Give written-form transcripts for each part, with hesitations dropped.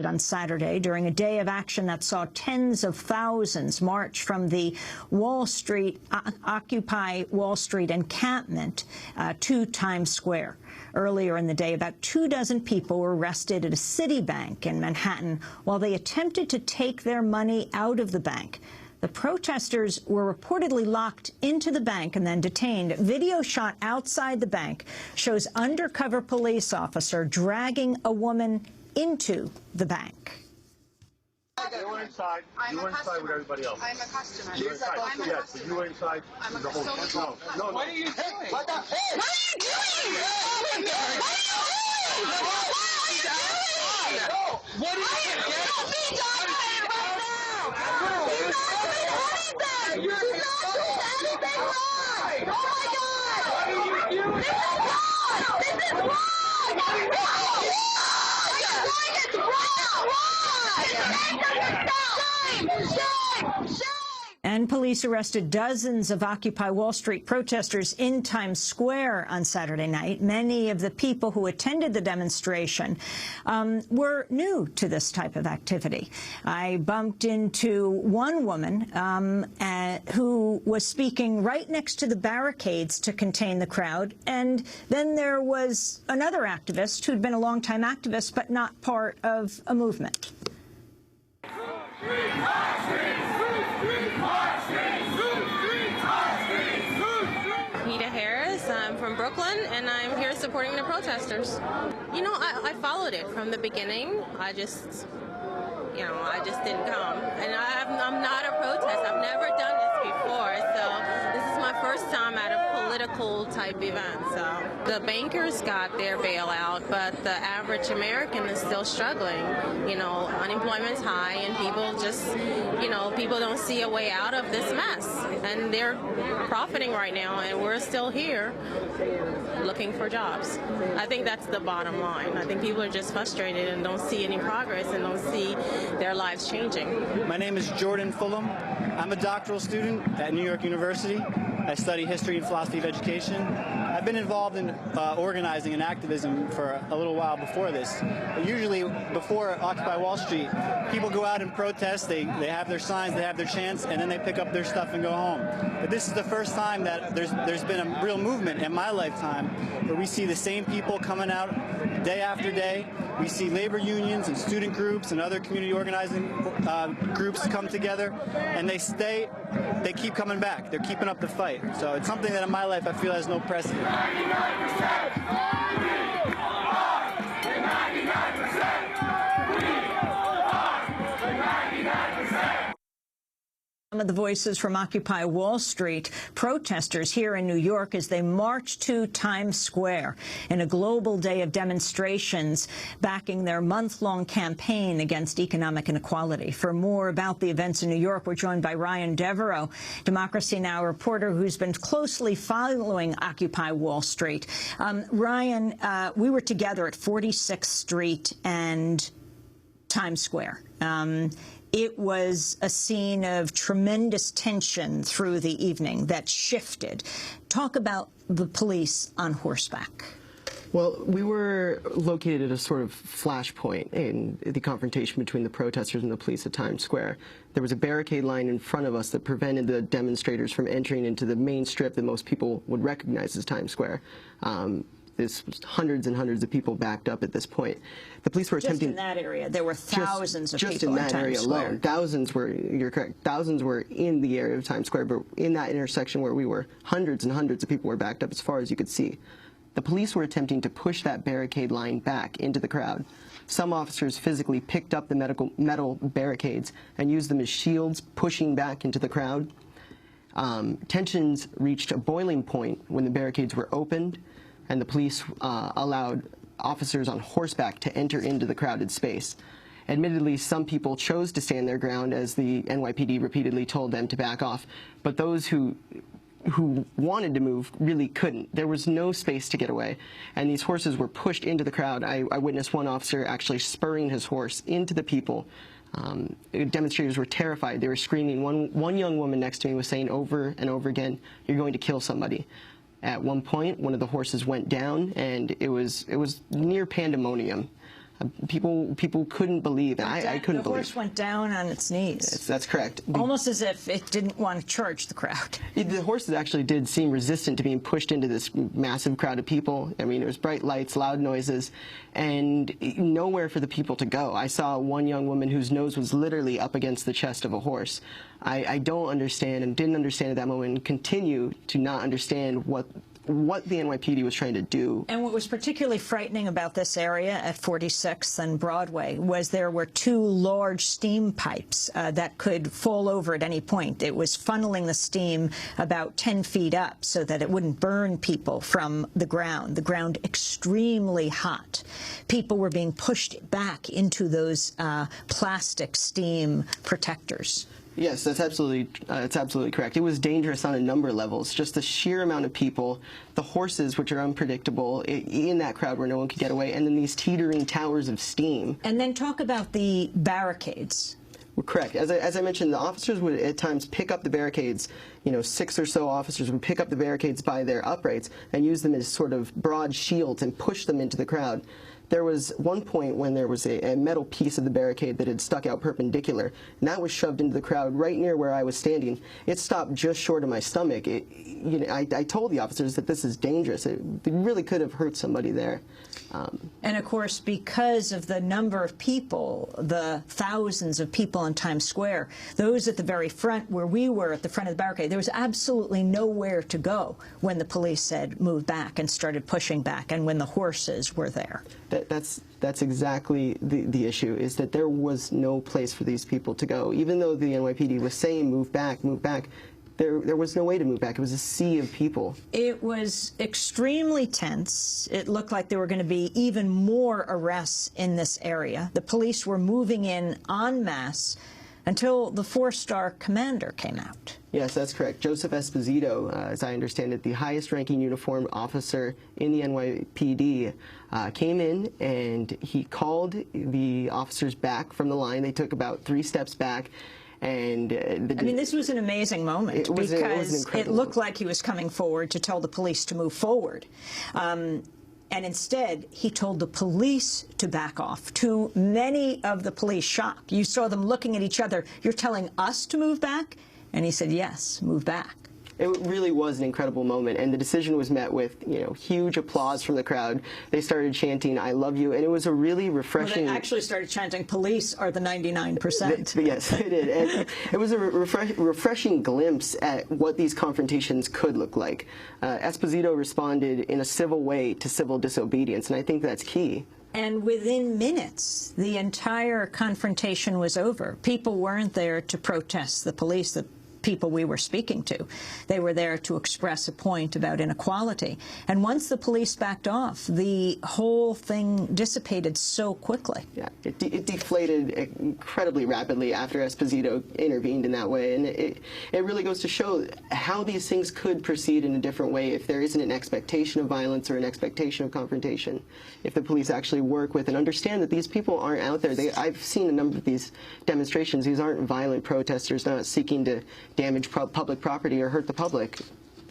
On Saturday during a day of action that saw tens of thousands march from the Occupy Wall Street encampment to Times Square. Earlier in the day, about 24 people were arrested at a Citibank in Manhattan while they attempted to take their money out of the bank. The protesters were reportedly locked into the bank and then detained. Video shot outside the bank shows undercover police officer dragging a woman into the bank. They were inside. You were inside with everybody else. I'm a customer. You were inside. Yes, but you were inside. I'm a the whole customer. No. What are you doing? What the hell? What are you doing? Oh my God. What are you doing? What are you doing? Don't be dominated right now. He's not doing anything. He's not doing anything wrong. Oh my God. What are you doing? This is wrong. This is wrong. And police arrested dozens of Occupy Wall Street protesters in Times Square on Saturday night. Many of the people who attended the demonstration were new to this type of activity. I bumped into one woman who was speaking right next to the barricades to contain the crowd, and then there was another activist who'd been a longtime activist but not part of a movement. I'm from Brooklyn, and I'm here supporting the protesters. You know, I followed it from the beginning. I just didn't come. And I'm not a protest. I've never done this before, so this is my first time at a political type event. So the bankers got their bailout, but the average American is still struggling. You know, unemployment's high, and people just, people don't see a way out of this mess. And they're profiting right now, and we're still here looking for jobs. I think that's the bottom line. I think people are just frustrated and don't see any progress and don't see their lives changing. My name is Jordan Fulham. I'm a doctoral student at New York University. I study history and philosophy of education. I've been involved in organizing and activism for a little while before this. Usually before Occupy Wall Street, people go out and protest, they have their signs, they have their chants, and then they pick up their stuff and go home. But this is the first time that there's been a real movement in my lifetime where we see the same people coming out day after day. We see labor unions and student groups and other community organizing groups come together, and they keep coming back. They're keeping up the fight. So it's something that in my life I feel has no precedent. 99%! Some of the voices from Occupy Wall Street protesters here in New York as they march to Times Square in a global day of demonstrations backing their month-long campaign against economic inequality. For more about the events in New York, we're joined by Ryan Devereaux, Democracy Now! Reporter who's been closely following Occupy Wall Street. Ryan, we were together at 46th Street and Times Square. It was a scene of tremendous tension through the evening that shifted. Talk about the police on horseback. Well, we were located at a sort of flashpoint in the confrontation between the protesters and the police at Times Square. There was a barricade line in front of us that prevented the demonstrators from entering into the main strip that most people would recognize as Times Square. This was hundreds and hundreds of people backed up at this point. The police were attempting... Just in that area, there were thousands of people in that area alone. Thousands were, you're correct, thousands were in the area of Times Square, but in that intersection where we were, hundreds and hundreds of people were backed up as far as you could see. The police were attempting to push that barricade line back into the crowd. Some officers physically picked up the metal barricades and used them as shields, pushing back into the crowd. Tensions reached a boiling point when the barricades were opened, and the police allowed officers on horseback to enter into the crowded space. Admittedly, some people chose to stand their ground as the NYPD repeatedly told them to back off, but those who wanted to move really couldn't. There was no space to get away, and these horses were pushed into the crowd. I witnessed one officer actually spurring his horse into the people. Demonstrators were terrified. They were screaming. One young woman next to me was saying over and over again, "You're going to kill somebody." At one point, one of the horses went down, and it was near pandemonium. People couldn't believe, and I couldn't The believe. horse went down on its knees, That's correct. almost as if it didn't want to charge the crowd. The horses actually did seem resistant to being pushed into this massive crowd of people. I mean, there was bright lights, loud noises, and nowhere for the people to go. I saw one young woman whose nose was literally up against the chest of a horse. I don't understand and didn't understand at that moment and continue to not understand what the NYPD was trying to do. And what was particularly frightening about this area at 46th and Broadway was there were two large steam pipes that could fall over at any point. It was funneling the steam about 10 feet up so that it wouldn't burn people from the ground extremely hot. People were being pushed back into those plastic steam protectors. Yes, that's absolutely correct. It was dangerous on a number of levels. Just the sheer amount of people, the horses, which are unpredictable, in that crowd where no one could get away, and then these teetering towers of steam. And then talk about the barricades. Correct. As I mentioned, the officers would at times pick up the barricades. 6 or so officers would pick up the barricades by their uprights and use them as sort of broad shields and push them into the crowd. There was one point when there was a metal piece of the barricade that had stuck out perpendicular, and that was shoved into the crowd right near where I was standing. It stopped just short of my stomach. I told the officers that this is dangerous. It really could have hurt somebody there. And of course, because of the number of people, the thousands of people in Times Square, those at the very front where we were at the front of the barricade, there was absolutely nowhere to go when the police said move back and started pushing back, and when the horses were there. That's exactly the issue, is that there was no place for these people to go. Even though the NYPD was saying move back, there was no way to move back. It was a sea of people. It was extremely tense. It looked like there were going to be even more arrests in this area. The police were moving in en masse until the 4-star commander came out. Yes, that's correct. Joseph Esposito, as I understand it, the highest-ranking uniformed officer in the NYPD, came in and he called the officers back from the line. They took about 3 steps back. And I mean, this was an amazing moment because it looked like he was coming forward to tell the police to move forward. And instead, he told the police to back off. To many of the police shock. You saw them looking at each other. You're telling us to move back? And he said, yes, move back. It really was an incredible moment, and the decision was met with, huge applause from the crowd. They started chanting, "I love you," and it was a really refreshing... Well, they actually started chanting, "Police are the 99%. Yes, they did. And it was a refreshing glimpse at what these confrontations could look like. Esposito responded in a civil way to civil disobedience, and I think that's key. And within minutes, the entire confrontation was over. People weren't there to protest the police. The people we were speaking to, they were there to express a point about inequality. And once the police backed off, the whole thing dissipated so quickly. Yeah, it deflated incredibly rapidly after Esposito intervened in that way. And it really goes to show how these things could proceed in a different way if there isn't an expectation of violence or an expectation of confrontation. If the police actually work with and understand that these people aren't out there. I've seen a number of these demonstrations. These aren't violent protesters not seeking to damage public property or hurt the public.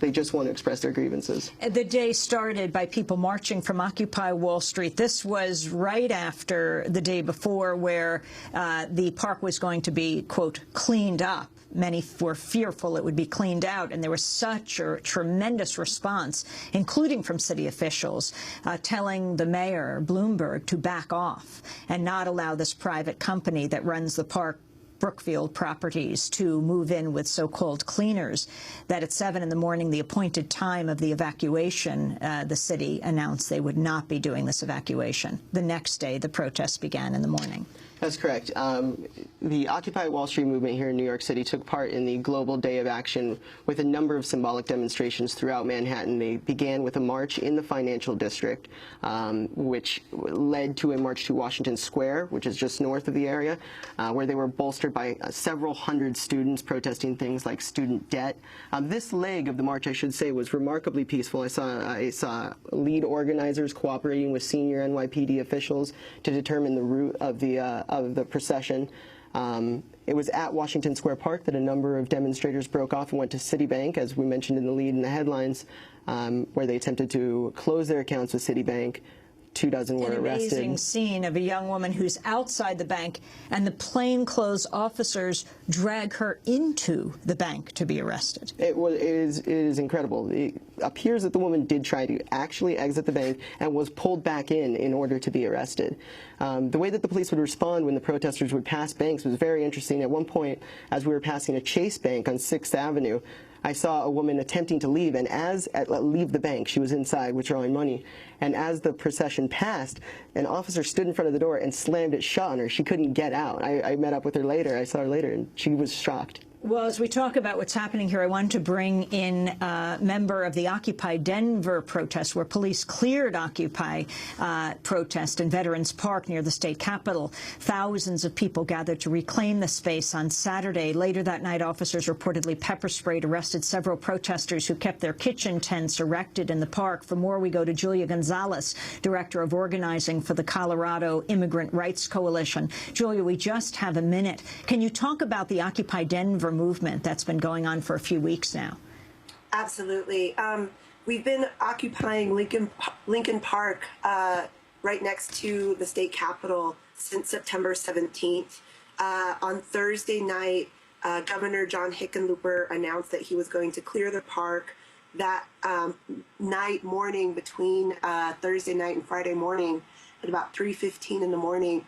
They just want to express their grievances. The day started by people marching from Occupy Wall Street. This was right after the day before where the park was going to be, quote, cleaned up. Many were fearful it would be cleaned out, and there was such a tremendous response, including from city officials, telling the mayor, Bloomberg, to back off and not allow this private company that runs the park, Brookfield Properties, to move in with so-called cleaners, that at 7 in the morning, the appointed time of the evacuation, the city announced they would not be doing this evacuation. The next day, the protests began in the morning. That's correct. The Occupy Wall Street movement here in New York City took part in the Global Day of Action with a number of symbolic demonstrations throughout Manhattan. They began with a march in the Financial District, which led to a march to Washington Square, which is just north of the area, where they were bolstered by several hundred students protesting things like student debt. This leg of the march, I should say, was remarkably peaceful. I saw lead organizers cooperating with senior NYPD officials to determine the route of the procession. It was at Washington Square Park that a number of demonstrators broke off and went to Citibank, as we mentioned in the lead in the headlines, where they attempted to close their accounts with Citibank, 24 were arrested. An arrested. amazing scene of a young woman who's outside the bank, and the plainclothes officers drag her into the bank to be arrested. It is incredible. It appears that the woman did try to actually exit the bank and was pulled back in order to be arrested. The way that the police would respond when the protesters would pass banks was very interesting. At one point, as we were passing a Chase Bank on 6th Avenue, I saw a woman attempting to leave, and leave the bank. She was inside withdrawing money. And as the procession passed, an officer stood in front of the door and slammed it shut on her. She couldn't get out. I met up with her later. I saw her later, and she was shocked. Well, as we talk about what's happening here, I want to bring in a member of the Occupy Denver protest, where police cleared Occupy protest in Veterans Park near the state capitol. Thousands of people gathered to reclaim the space on Saturday. Later that night, officers reportedly pepper sprayed, arrested several protesters who kept their kitchen tents erected in the park. For more, we go to Julia Gonzalez, Director of Organizing for the Colorado Immigrant Rights Coalition. Julia, we just have a minute. Can you talk about the Occupy Denver movement that's been going on for a few weeks now? Absolutely. We've been occupying Lincoln Park right next to the state capitol since September 17th. On Thursday night, Governor John Hickenlooper announced that he was going to clear the park. That morning between Thursday night and Friday morning, at about 3:15 in the morning,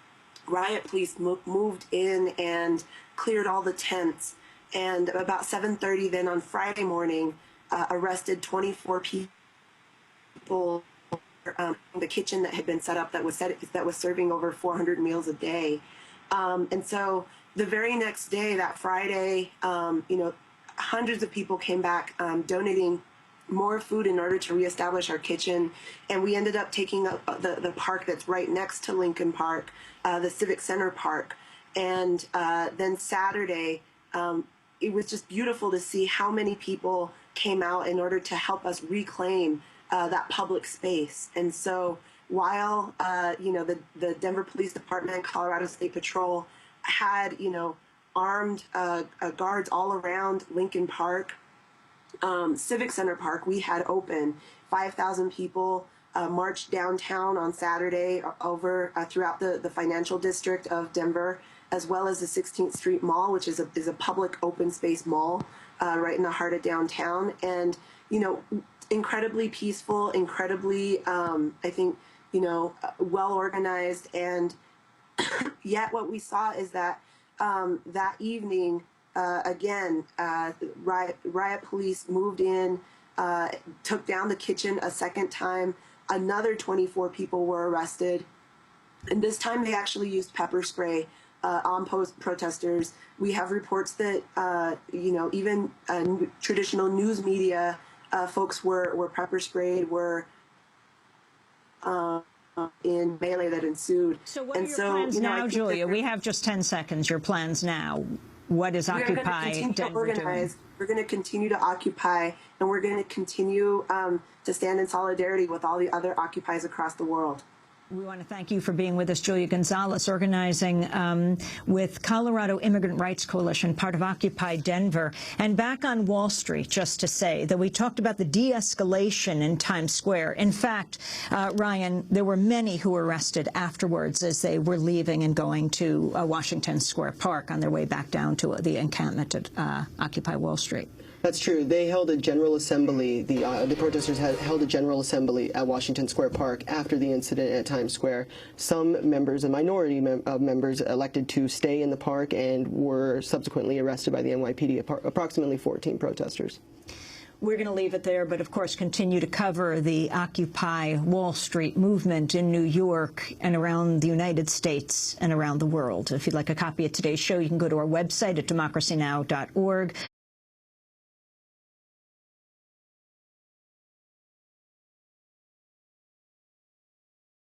riot police moved in and cleared all the tents. And about 7:30 then on Friday morning, arrested 24 people in the kitchen that had been set up that was serving over 400 meals a day. And so the very next day, that Friday, hundreds of people came back donating more food in order to reestablish our kitchen, and we ended up taking the park that's right next to Lincoln Park, the Civic Center Park. And then Saturday, it was just beautiful to see how many people came out in order to help us reclaim that public space. And so while, the Denver Police Department, Colorado State Patrol had, armed guards all around Lincoln Park, Civic Center Park, we had open. 5,000 people marched downtown on Saturday over throughout the financial district of Denver, as well as the 16th Street Mall, which is a public open space mall right in the heart of downtown. And, incredibly peaceful, incredibly, I think, well organized. And yet what we saw is that that evening, again, riot police moved in, took down the kitchen a second time. Another 24 people were arrested. And this time they actually used pepper spray on protesters. We have reports that, even traditional news media folks were pepper sprayed, were in melee that ensued. So what are your plans now, Julia? We have just 10 seconds. Your plans now. What is Occupy Denver doing? We're going to continue to occupy, and we're going to continue to stand in solidarity with all the other occupies across the world. We want to thank you for being with us, Julia Gonzalez, organizing with Colorado Immigrant Rights Coalition, part of Occupy Denver. And back on Wall Street, just to say that we talked about the de-escalation in Times Square. In fact, Ryan, there were many who were arrested afterwards as they were leaving and going to Washington Square Park on their way back down to the encampment at Occupy Wall Street. That's true. They held a general assembly. The protesters held a general assembly at Washington Square Park after the incident at Times Square. Some members, a minority of members, elected to stay in the park and were subsequently arrested by the NYPD, approximately 14 protesters. We're going to leave it there, but of course continue to cover the Occupy Wall Street movement in New York and around the United States and around the world. If you'd like a copy of today's show, you can go to our website at democracynow.org.